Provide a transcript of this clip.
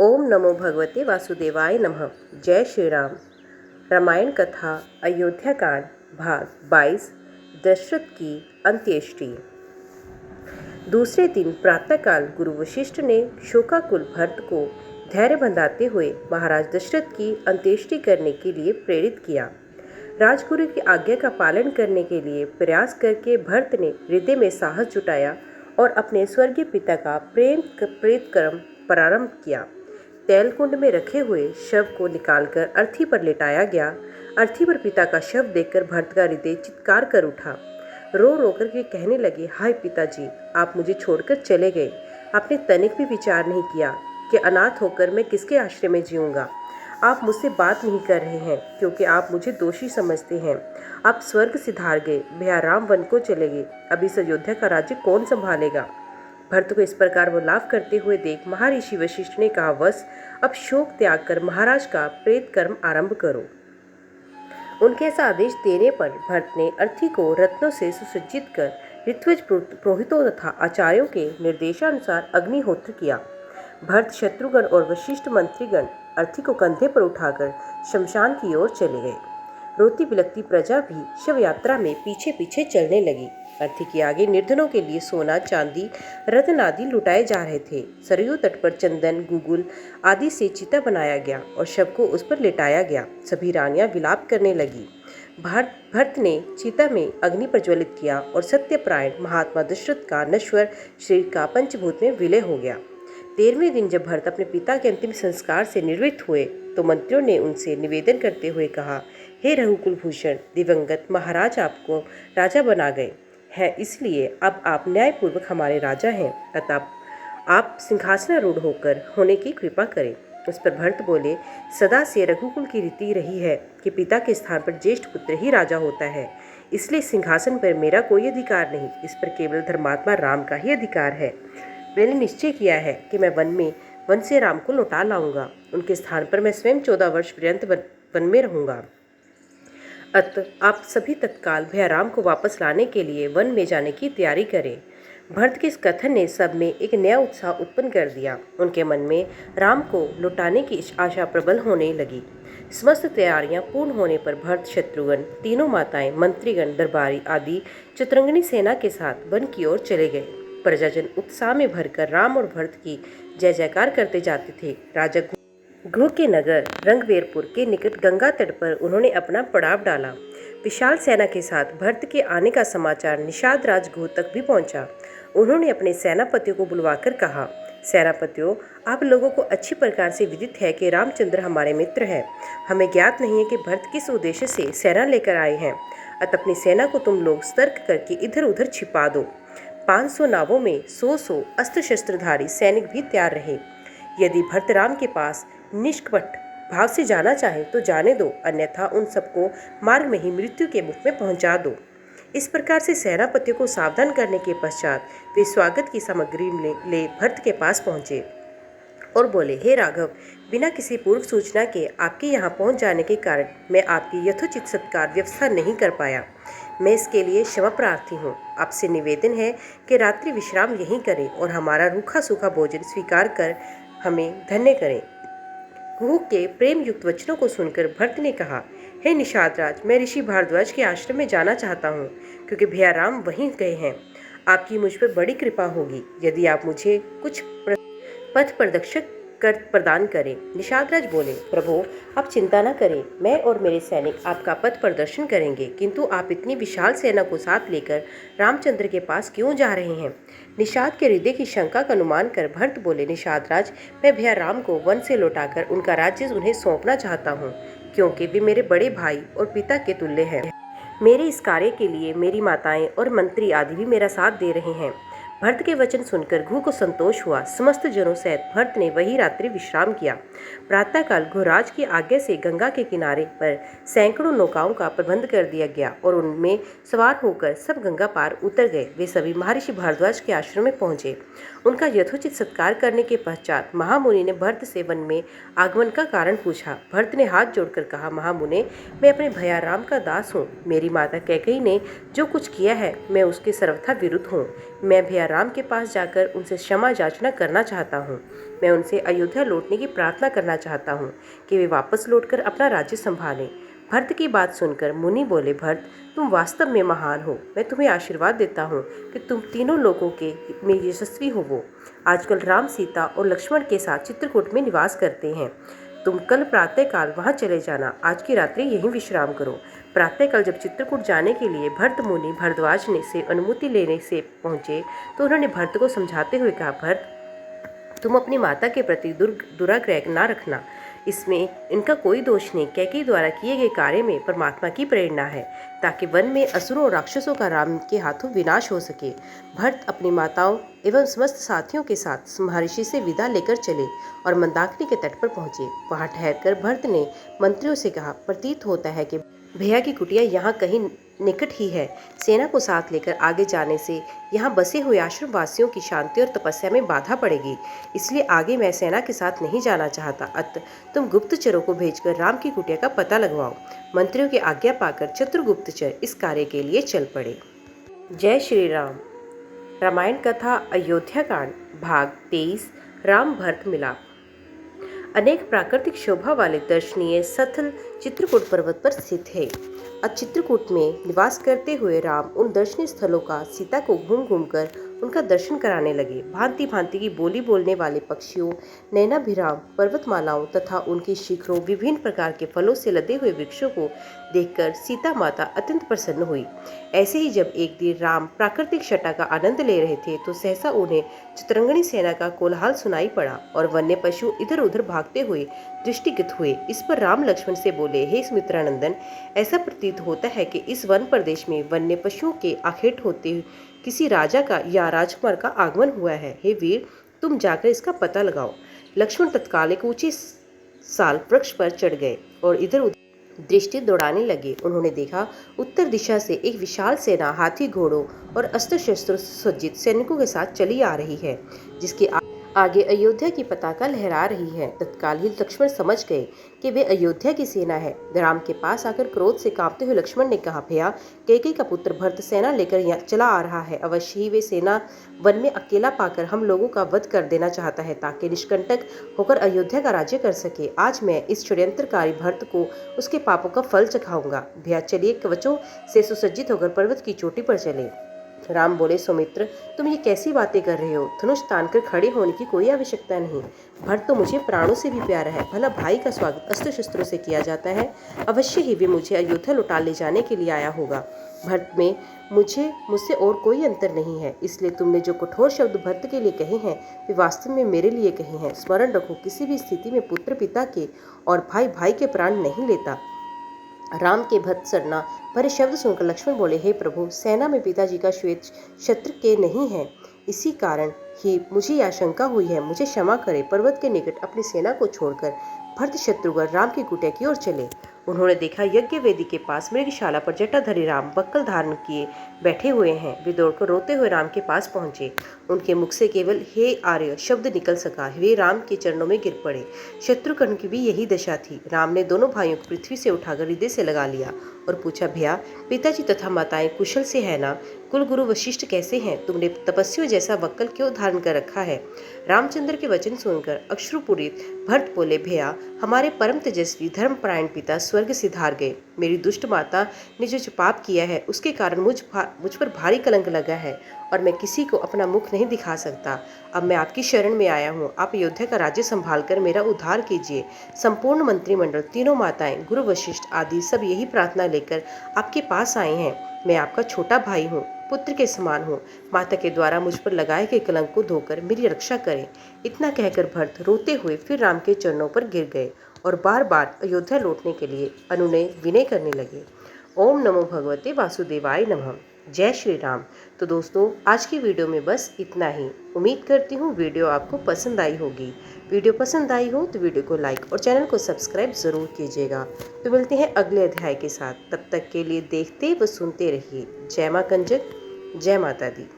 ओम नमो भगवते वासुदेवाय नमः। जय श्री राम। रामायण कथा अयोध्या कांड भाग 22। दशरथ की अंत्येष्टि। दूसरे दिन प्रातःकाल गुरु वशिष्ठ ने शोकाकुल भरत को धैर्य बंधाते हुए महाराज दशरथ की अंत्येष्टि करने के लिए प्रेरित किया। राजगुरु की आज्ञा का पालन करने के लिए प्रयास करके भरत ने हृदय में साहस जुटाया और अपने स्वर्गीय पिता का प्रेत कर्म प्रारंभ किया। तेलकुंड में रखे हुए शव को निकालकर अर्थी पर लेटाया गया। अर्थी पर पिता का शव देखकर भरत का हृदय चित्कार कर उठा। रो रो कर के कहने लगे, हाय पिताजी, आप मुझे छोड़कर चले गए। आपने तनिक भी विचार नहीं किया कि अनाथ होकर मैं किसके आश्रय में जीऊंगा। आप मुझसे बात नहीं कर रहे हैं क्योंकि आप मुझे दोषी समझते हैं। आप स्वर्ग सिधार गए, भैया राम वन को चले गए। अब इस अयोध्या का राज्य कौन संभालेगा। भरत को इस प्रकार विलाप करते हुए देख महर्षि वशिष्ठ ने कहा, बस अब शोक त्याग कर महाराज का प्रेत कर्म आरंभ करो। उनके ऐसा आदेश देने पर भरत ने अर्थी को रत्नों से सुसज्जित कर ऋत्विज पुरोहितों तथा आचार्यों के निर्देशानुसार अग्निहोत्र किया। भरत, शत्रुघ्न और वशिष्ठ मंत्रीगण अर्थी को कंधे पर उठाकर शमशान की ओर चले गए। रोती बिलखती प्रजा भी शव यात्रा में पीछे पीछे चलने लगी। अर्थी के आगे निर्धनों के लिए सोना, चांदी, रत्न आदि लुटाए जा रहे थे। सरयू तट पर चंदन, गुगुल आदि से चिता बनाया गया और शव को उस पर लेटाया गया। सभी रानियां विलाप करने लगी। भरत ने चिता में अग्नि प्रज्वलित किया और सत्यपरायण महात्मा दशरथ का नश्वर शरीर का पंचभूत में विलय हो गया। 13वें दिन जब भरत अपने पिता के अंतिम संस्कार से निवृत्त हुए तो मंत्रियों ने उनसे निवेदन करते हुए कहा, हे रघुकुल भूषण, दिवंगत महाराज आपको राजा बना गए हैं, इसलिए अब आप न्यायपूर्वक हमारे राजा हैं, अतः आप सिंहासनारूढ़ होकर होने की कृपा करें। उस पर भरत बोले, सदा से रघुकुल की रीति रही है कि पिता के स्थान पर ज्येष्ठ पुत्र ही राजा होता है, इसलिए सिंहासन पर मेरा कोई अधिकार नहीं, इस पर केवल धर्मात्मा राम का ही अधिकार है। मैंने निश्चय किया है कि मैं वन से राम को लौटा लाऊंगा। उनके स्थान पर मैं स्वयं 14 वर्ष पर्यंत वन में रहूंगा। अतः आप सभी तत्काल भैया राम को वापस लाने के लिए वन में जाने की तैयारी करें। भरत के इस कथन ने सब में एक नया उत्साह उत्पन्न कर दिया। उनके मन में राम को लौटाने की आशा प्रबल होने लगी। समस्त तैयारियां पूर्ण होने पर भरत, शत्रुघ्न, तीनों माताएं, मंत्रीगण, दरबारी आदि चतुरंगिणी सेना के साथ वन की ओर चले गए। प्रजाजन उत्साह में भरकर राम और भरत की जय जयकार करते जाते थे। राजा घू के नगर रंगवेरपुर के निकट गंगा तट पर उन्होंने अपना पड़ाव डाला। विशाल सेना के साथ भरत के आने का समाचार निषाद राज घू तक भी पहुंचा। उन्होंने अपने सेनापतियों को बुलवाकर कहा, सेनापतियों, आप लोगों को अच्छी प्रकार से विदित है कि रामचंद्र हमारे मित्र हैं। हमें ज्ञात नहीं है कि भरत किस उद्देश्य से सेना लेकर आए हैं, अतः अपनी सेना को तुम लोग सतर्क करके इधर उधर छिपा दो। 500 नावों में 100 अस्त्र शस्त्रधारी सैनिक भी तैयार रहे। यदि भरत राम के पास निष्कपट भाव से जाना चाहे तो जाने दो, अन्यथा उन सबको मार्ग में ही मृत्यु के मुख में पहुंचा दो। इस प्रकार से सेनापतियों को सावधान करने के पश्चात वे स्वागत की सामग्री ले भरत के पास पहुंचे और बोले, हे राघव, बिना किसी पूर्व सूचना के आपके यहाँ पहुँच जाने के कारण मैं आपकी यथोचित सत्कार व्यवस्था नहीं कर पाया। मैं इसके लिए क्षमा प्रार्थी हूँ। आपसे निवेदन है कि रात्रि विश्राम यहीं करें और हमारा रूखा सूखा भोजन स्वीकार कर हमें धन्य करें। घू के प्रेम युक्त वचनों को सुनकर भरत ने कहा, हे निषाद राज, मैं ऋषि भारद्वाज के आश्रम में जाना चाहता हूँ क्योंकि भैया राम वहीं गए हैं। आपकी मुझ पर बड़ी कृपा होगी यदि आप मुझे कुछ पथ प्रदर्शक कर प्रदान करें। निषाद राज बोले, प्रभु आप चिंता न करें, मैं और मेरे सैनिक आपका पथ प्रदर्शन करेंगे, किंतु आप इतनी विशाल सेना को साथ लेकर रामचंद्र के पास क्यों जा रहे हैं। निषाद के हृदय की शंका का अनुमान कर भरत बोले, निषाद राज, मैं भैया राम को वन से लौटाकर उनका राज्य उन्हें सौंपना चाहता हूँ क्योंकि वे मेरे बड़े भाई और पिता के तुल्य हैं। मेरे इस कार्य के लिए मेरी माताएं और मंत्री आदि भी मेरा साथ दे रहे हैं। भरत के वचन सुनकर घू को संतोष हुआ। समस्त जनों सहित भरत ने वही रात्रि विश्राम किया। प्रातःकाल घुराज की आज्ञा से गंगा के किनारे पर सैकड़ों नौकाओं का प्रबंध कर दिया गया और उनमें सवार होकर सब गंगा पार उतर गए। वे सभी महर्षि भारद्वाज के आश्रम में पहुंचे। उनका यथोचित सत्कार करने के पश्चात महामुनि ने भरत से वन में आगमन का कारण पूछा। भरत ने हाथ जोड़कर कहा, महामुने, मैं अपने भैया राम का दास हूँ। मेरी माता कैकेयी ने जो कुछ किया है मैं उसके सर्वथा विरुद्ध हूँ। मैं भैया राम के पास जाकर उनसे क्षमा याचना करना चाहता हूँ। मैं उनसे अयोध्या लौटने की प्रार्थना करना चाहता हूँ कि वे वापस लौटकर अपना राज्य संभालें। भरत की बात सुनकर मुनि बोले, भरत, तुम वास्तव में महान हो। मैं तुम्हें आशीर्वाद देता हूँ कि तुम तीनों लोगों के में यशस्वी हो। वो आजकल राम, सीता और लक्ष्मण के साथ चित्रकूट में निवास करते हैं। तुम कल प्रातःकाल वहां चले जाना। आज की रात्रि यहीं विश्राम करो। प्रातःकाल जब चित्रकूट जाने के लिए भरत मुनि भरद्वाज ने से अनुमति लेने से पहुंचे तो उन्होंने भरत को समझाते हुए कहा, भरत, तुम अपनी माता के प्रति दुराग्रह ना रखना। इसमें इनका कोई दोष नहीं। कैकेयी द्वारा किए गए कार्य में परमात्मा की प्रेरणा है, ताकि वन में असुरों और राक्षसों का राम के हाथों विनाश हो सके। भरत अपनी माताओं एवं समस्त साथियों के साथ महर्षि से विदा लेकर चले और मंदाकिनी के तट पर पहुंचे। वहां ठहरकर भरत ने मंत्रियों से कहा, प्रतीत होता है कि भैया की कुटिया यहाँ कहीं निकट ही है। सेना को साथ लेकर आगे जाने से यहाँ बसे हुए आश्रम वासियों की शांति और तपस्या में बाधा पड़ेगी। इसलिए आगे मैं सेना के साथ नहीं जाना चाहता। अतः तुम गुप्तचरों को भेजकर राम की कुटिया का पता लगवाओ। मंत्रियों की आज्ञा पाकर चतुर्गुप्तचर इस कार्य के लिए चल पड़े। जय श्री राम। रामायण कथा अयोध्या कांड भाग 23 राम भरत मिलाप। अनेक प्राकृतिक शोभा वाले दर्शनीय स्थल चित्रकूट पर्वत पर स्थित है। अब चित्रकूट में निवास करते हुए राम उन दर्शनीय स्थलों का सीता को घूम घूम कर उनका दर्शन कराने लगे। भांति भांति की बोली बोलने वाले पक्षियों, नैनाभिराम पर्वतमालाओं तथा उनकी शिखरों, विभिन्न प्रकार के फलों से लदे हुए वृक्षों को देखकर सीता माता अत्यंत प्रसन्न हुई। ऐसे ही जब एक दिन राम प्राकृतिक छटा का आनंद ले रहे थे तो सहसा उन्हें चित्रंगनी सेना का कोलाहल सुनाई पड़ा और वन्य पशु इधर उधर भागते हुए दृष्टिगत हुए। इस पर राम लक्ष्मण से बोले, हे सुमित्रानंदन, ऐसा प्रतीत होता है कि इस वन प्रदेश में वन्य पशुओं के आखेट होते किसी राजा का या राजकुमार का आगमन हुआ है। हे वीर, तुम जाकर इसका पता लगाओ। लक्ष्मण तत्काल एक ऊंचे साल वृक्ष पर चढ़ गए और इधर उधर दृष्टि दौड़ाने लगे। उन्होंने देखा उत्तर दिशा से एक विशाल सेना हाथी, घोड़ों और अस्त्र शस्त्रों से सज्जित सैनिकों के साथ चली आ रही है, जिसके आगे अयोध्या की पताका लहरा रही है। तत्काल ही लक्ष्मण समझ गए कि वे अयोध्या की सेना है। राम के पास आकर क्रोध से कांपते हुए लक्ष्मण ने कहा, भैया, कैकेयी का पुत्र भरत सेना लेकर यहाँ चला आ रहा है। अवश्य ही वे सेना वन में अकेला पाकर हम लोगों का वध कर देना चाहता है, ताकि निष्कंटक होकर अयोध्या का राज्य कर सके। आज मैं इस षड्यंत्रकारी भरत को उसके पापों का फल चखाऊंगा। भैया, चलिए कवचों से सुसज्जित होकर पर्वत की चोटी पर चले। राम बोले, सौमित्र, तुम ये कैसी बातें कर रहे हो? धनुष तानकर खड़े होने की कोई आवश्यकता नहीं। भरत तो मुझे प्राणों से भी प्यारा है। भला भाई का स्वागत अस्त्र शस्त्रों से किया जाता है? अवश्य ही वे मुझे अयोध्या लौटा ले जाने के लिए आया होगा। भरत में मुझसे और कोई अंतर नहीं है। इसलिए तुमने जो कठोर शब्द भरत के लिए कहे हैं वे वास्तव में मेरे लिए कहे हैं। स्मरण रखो, किसी भी स्थिति में पुत्र पिता के और भाई भाई के प्राण नहीं लेता। राम के भरत सरना भरे शब्द सुनकर लक्ष्मण बोले, हे प्रभु, सेना में पिताजी का श्वेत क्षत्र के नहीं है। इसी कारण ही मुझे यह आशंका हुई है। मुझे क्षमा करें। पर्वत के निकट अपनी सेना को छोड़कर भरत शत्रुघ्न राम की कुटिया की ओर चले। उन्होंने देखा यज्ञ वेदी के पास मृगशाला पर जटाधारी राम बक्कल धारण किए बैठे हुए हैं। वे दौड़कर रोते हुए राम के पास पहुंचे। उनके मुख से केवल हे आर्य शब्द निकल सका। वे राम के चरणों में गिर पड़े। शत्रुघ्न की भी यही दशा थी। राम ने दोनों भाइयों को पृथ्वी से उठाकर हृदय से लगा लिया और पूछा, भैया, पिताजी तथा माताएं कुशल से है ना? कुल गुरु वशिष्ठ कैसे हैं? तुमने तपस्वियों जैसा वक्कल क्यों धारण कर रखा है? रामचंद्र के वचन सुनकर अश्रुपूरित भरत बोले, भैया, हमारे परम तेजस्वी धर्मपरायण पिता स्वर्ग सिधार गए। मेरी दुष्ट माता ने जो पाप किया है उसके कारण मुझ पर भारी कलंक लगा है और मैं किसी को अपना मुख नहीं दिखा सकता। अब मैं आपकी शरण में आया हूँ। आप अयोध्या का राज्य संभाल कर मेरा उद्धार कीजिए। संपूर्ण मंत्रिमंडल, तीनों माताएं, गुरु वशिष्ठ आदि सब यही प्रार्थना लेकर आपके पास आए हैं। मैं आपका छोटा भाई हूँ, पुत्र के समान हूँ। माता के द्वारा मुझ पर लगाए गए कलंक को धोकर मेरी रक्षा करें। इतना कहकर भरत रोते हुए फिर राम के चरणों पर गिर गए और बार बार अयोध्या लौटने के लिए अनुनय विनय करने लगे। ओम नमो भगवते वासुदेवाय नमः। जय श्री राम। तो दोस्तों, आज की वीडियो में बस इतना ही। उम्मीद करती हूँ वीडियो आपको पसंद आई होगी। वीडियो पसंद आई हो तो वीडियो को लाइक और चैनल को सब्सक्राइब ज़रूर कीजिएगा। तो मिलते हैं अगले अध्याय के साथ। तब तक के लिए देखते व सुनते रहिए। जय मां कंजक, जय माता दी।